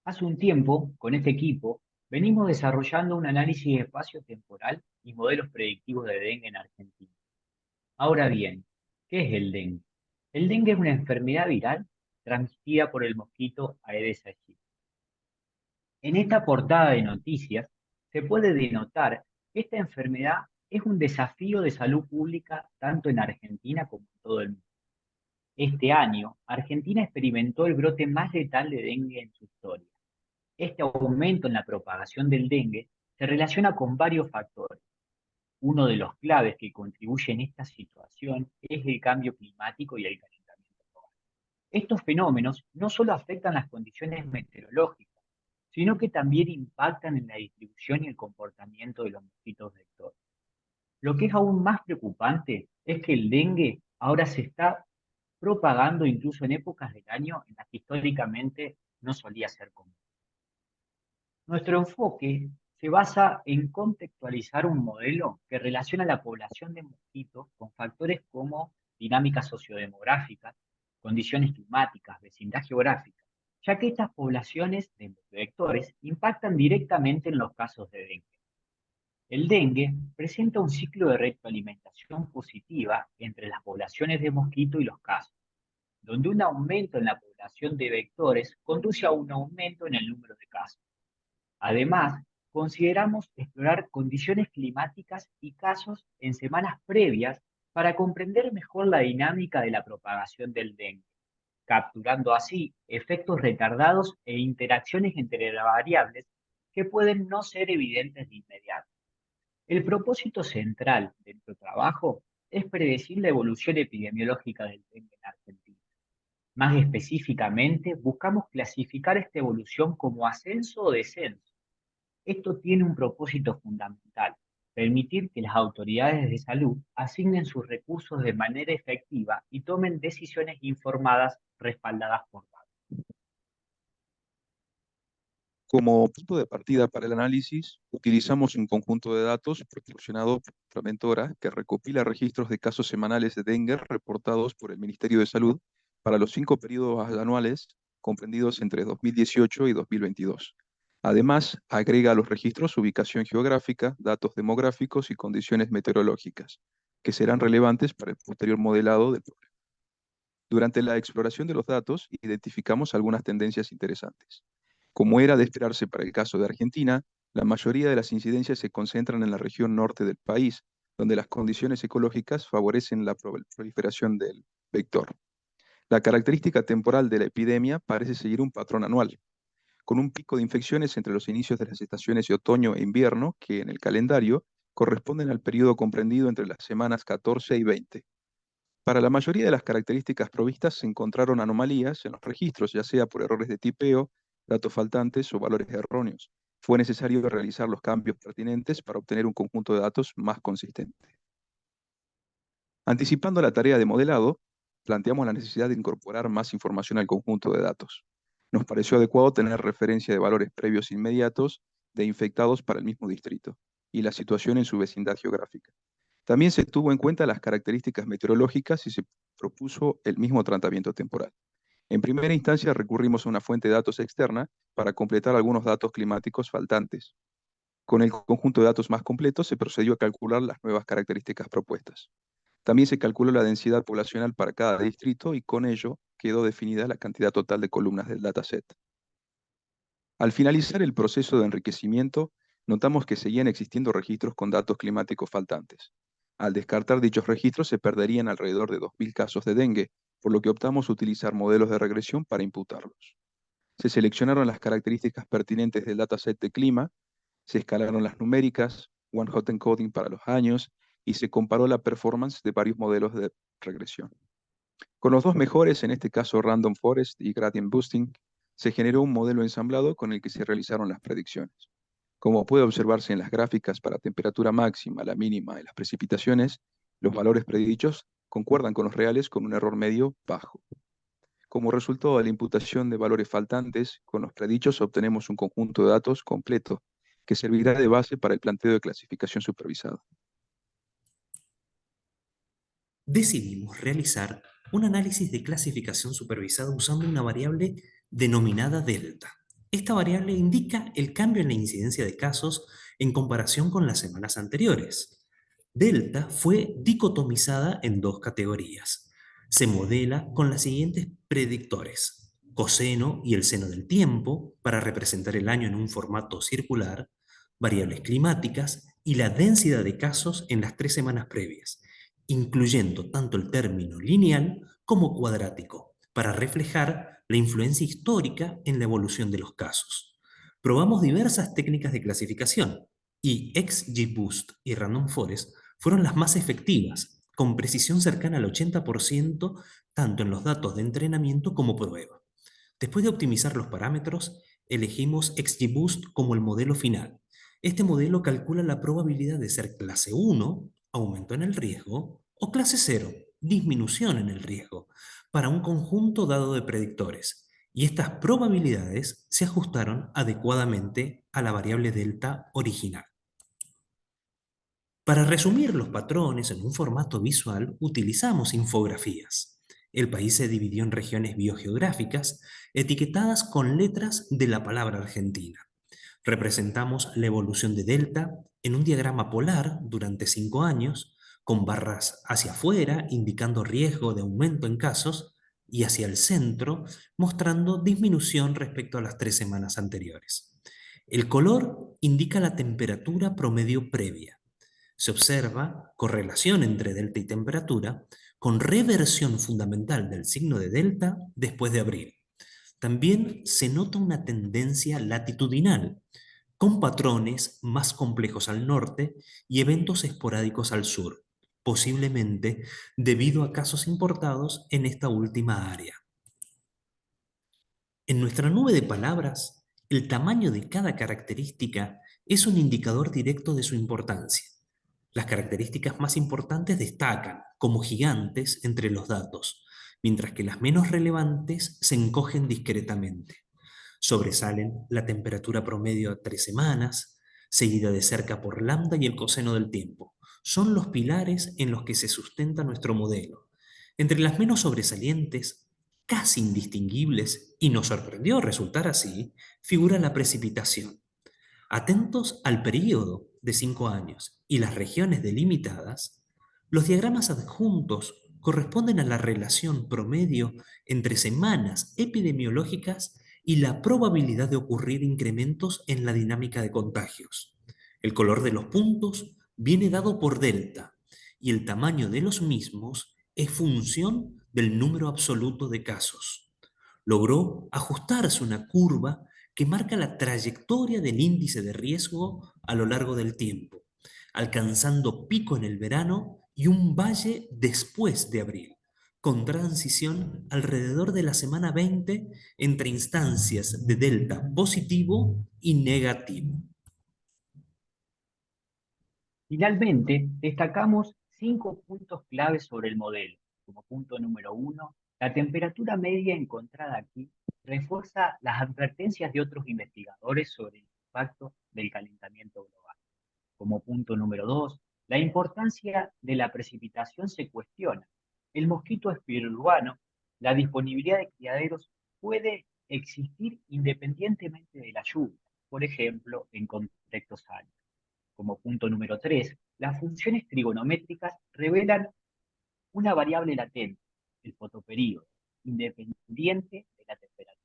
Hace un tiempo, con este equipo, venimos desarrollando un análisis espacio-temporal y modelos predictivos de dengue en Argentina. Ahora bien, ¿qué es el dengue? El dengue es una enfermedad viral transmitida por el mosquito Aedes aegypti. En esta portada de noticias se puede denotar que esta enfermedad es un desafío de salud pública tanto en Argentina como en todo el mundo. Este año, Argentina experimentó el brote más letal de dengue en su historia. Este aumento en la propagación del dengue se relaciona con varios factores. Uno de los claves que contribuyen a esta situación es el cambio climático y el calentamiento global. Estos fenómenos no solo afectan las condiciones meteorológicas, sino que también impactan en la distribución y el comportamiento de los mosquitos vectores. Lo que es aún más preocupante es que el dengue ahora se está propagando incluso en épocas del año en las que históricamente no solía ser común. Nuestro enfoque se basa en contextualizar un modelo que relaciona la población de mosquitos con factores como dinámicas sociodemográficas, condiciones climáticas, vecindad geográfica, ya que estas poblaciones de vectores impactan directamente en los casos de dengue. El dengue presenta un ciclo de retroalimentación positiva entre las poblaciones de mosquito y los casos, donde un aumento en la población de vectores conduce a un aumento en el número de casos. Además, consideramos explorar condiciones climáticas y casos en semanas previas para comprender mejor la dinámica de la propagación del dengue, capturando así efectos retardados e interacciones entre las variables que pueden no ser evidentes de inmediato. El propósito central de nuestro trabajo es predecir la evolución epidemiológica del dengue en Argentina. Más específicamente, buscamos clasificar esta evolución como ascenso o descenso. Esto tiene un propósito fundamental: permitir que las autoridades de salud asignen sus recursos de manera efectiva y tomen decisiones informadas respaldadas por datos. Como punto de partida para el análisis, utilizamos un conjunto de datos proporcionado por nuestra mentora que recopila registros de casos semanales de dengue reportados por el Ministerio de Salud para los 5 periodos anuales comprendidos entre 2018 y 2022. Además, agrega a los registros ubicación geográfica, datos demográficos y condiciones meteorológicas, que serán relevantes para el posterior modelado del problema. Durante la exploración de los datos, identificamos algunas tendencias interesantes. Como era de esperarse para el caso de Argentina, la mayoría de las incidencias se concentran en la región norte del país, donde las condiciones ecológicas favorecen la proliferación del vector. La característica temporal de la epidemia parece seguir un patrón anual, con un pico de infecciones entre los inicios de las estaciones de otoño e invierno, que en el calendario corresponden al periodo comprendido entre las semanas 14 y 20. Para la mayoría de las características provistas se encontraron anomalías en los registros, ya sea por errores de tipeo, datos faltantes o valores erróneos. Fue necesario realizar los cambios pertinentes para obtener un conjunto de datos más consistente. Anticipando la tarea de modelado, planteamos la necesidad de incorporar más información al conjunto de datos. Nos pareció adecuado tener referencia de valores previos inmediatos de infectados para el mismo distrito y la situación en su vecindad geográfica. También se tuvo en cuenta las características meteorológicas y se propuso el mismo tratamiento temporal. En primera instancia recurrimos a una fuente de datos externa para completar algunos datos climáticos faltantes. Con el conjunto de datos más completo se procedió a calcular las nuevas características propuestas. También se calculó la densidad poblacional para cada distrito y con ello quedó definida la cantidad total de columnas del dataset. Al finalizar el proceso de enriquecimiento, notamos que seguían existiendo registros con datos climáticos faltantes. Al descartar dichos registros se perderían alrededor de 2.000 casos de dengue, por lo que optamos a utilizar modelos de regresión para imputarlos. Se seleccionaron las características pertinentes del dataset de clima, se escalaron las numéricas, one hot encoding para los años, y se comparó la performance de varios modelos de regresión. Con los dos mejores, en este caso Random Forest y Gradient Boosting, se generó un modelo ensamblado con el que se realizaron las predicciones. Como puede observarse en las gráficas para temperatura máxima, la mínima y las precipitaciones, los valores predichos concuerdan con los reales con un error medio bajo. Como resultado de la imputación de valores faltantes, con los predichos obtenemos un conjunto de datos completo que servirá de base para el planteo de clasificación supervisada. Decidimos realizar un análisis de clasificación supervisada usando una variable denominada delta. Esta variable indica el cambio en la incidencia de casos en comparación con las semanas anteriores. Delta fue dicotomizada en dos categorías. Se modela con los siguientes predictores: coseno y el seno del tiempo, para representar el año en un formato circular, variables climáticas y la densidad de casos en las 3 semanas previas, incluyendo tanto el término lineal como cuadrático, para reflejar la influencia histórica en la evolución de los casos. Probamos diversas técnicas de clasificación y XGBoost y Random Forest fueron las más efectivas, con precisión cercana al 80%, tanto en los datos de entrenamiento como prueba. Después de optimizar los parámetros, elegimos XGBoost como el modelo final. Este modelo calcula la probabilidad de ser clase 1, aumento en el riesgo, o clase 0, disminución en el riesgo, para un conjunto dado de predictores, y estas probabilidades se ajustaron adecuadamente a la variable delta original. Para resumir los patrones en un formato visual, utilizamos infografías. El país se dividió en regiones biogeográficas, etiquetadas con letras de la palabra Argentina. Representamos la evolución de delta en un diagrama polar durante 5 años, con barras hacia afuera indicando riesgo de aumento en casos y hacia el centro mostrando disminución respecto a las 3 semanas anteriores. El color indica la temperatura promedio previa. Se observa correlación entre delta y temperatura, con reversión fundamental del signo de delta después de abril. También se nota una tendencia latitudinal, con patrones más complejos al norte y eventos esporádicos al sur, posiblemente debido a casos importados en esta última área. En nuestra nube de palabras, el tamaño de cada característica es un indicador directo de su importancia. Las características más importantes destacan como gigantes entre los datos, mientras que las menos relevantes se encogen discretamente. Sobresalen la temperatura promedio a 3 semanas, seguida de cerca por lambda y el coseno del tiempo. Son los pilares en los que se sustenta nuestro modelo. Entre las menos sobresalientes, casi indistinguibles, y nos sorprendió resultar así, figura la precipitación. Atentos al período de 5 años y las regiones delimitadas, los diagramas adjuntos corresponden a la relación promedio entre semanas epidemiológicas y la probabilidad de ocurrir incrementos en la dinámica de contagios. El color de los puntos viene dado por delta y el tamaño de los mismos es función del número absoluto de casos. Logró ajustarse una curva que marca la trayectoria del índice de riesgo a lo largo del tiempo, alcanzando pico en el verano y un valle después de abril, con transición alrededor de la semana 20 entre instancias de delta positivo y negativo. Finalmente, destacamos 5 puntos claves sobre el modelo. Como punto número 1, la temperatura media encontrada aquí refuerza las advertencias de otros investigadores sobre el impacto del calentamiento global. Como punto número 2, la importancia de la precipitación se cuestiona. El mosquito espirurbano, la disponibilidad de criaderos puede existir independientemente de la lluvia, por ejemplo, en contextos áridos. Como punto número 3, las funciones trigonométricas revelan una variable latente, el fotoperíodo, independiente de la temperatura.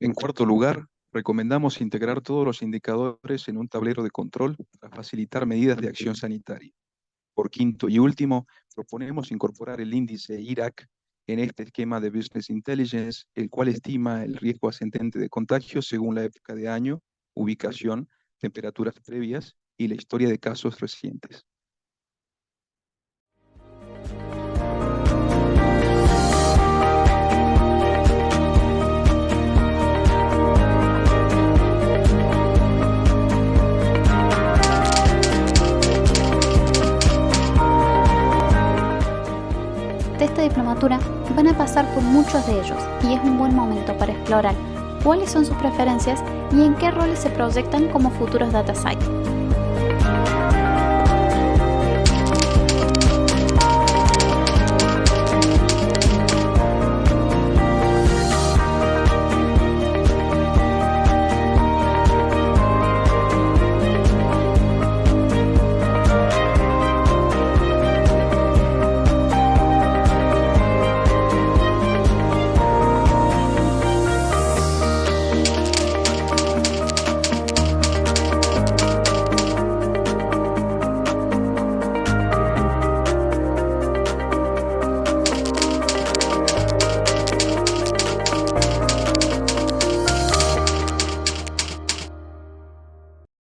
En cuarto lugar, recomendamos integrar todos los indicadores en un tablero de control para facilitar medidas de acción sanitaria. Por quinto y último, proponemos incorporar el índice IRAC en este esquema de Business Intelligence, el cual estima el riesgo ascendente de contagio según la época de año, ubicación, temperaturas previas y la historia de casos recientes. De esta diplomatura van a pasar por muchos de ellos y es un buen momento para explorar cuáles son sus preferencias y en qué roles se proyectan como futuros data scientists.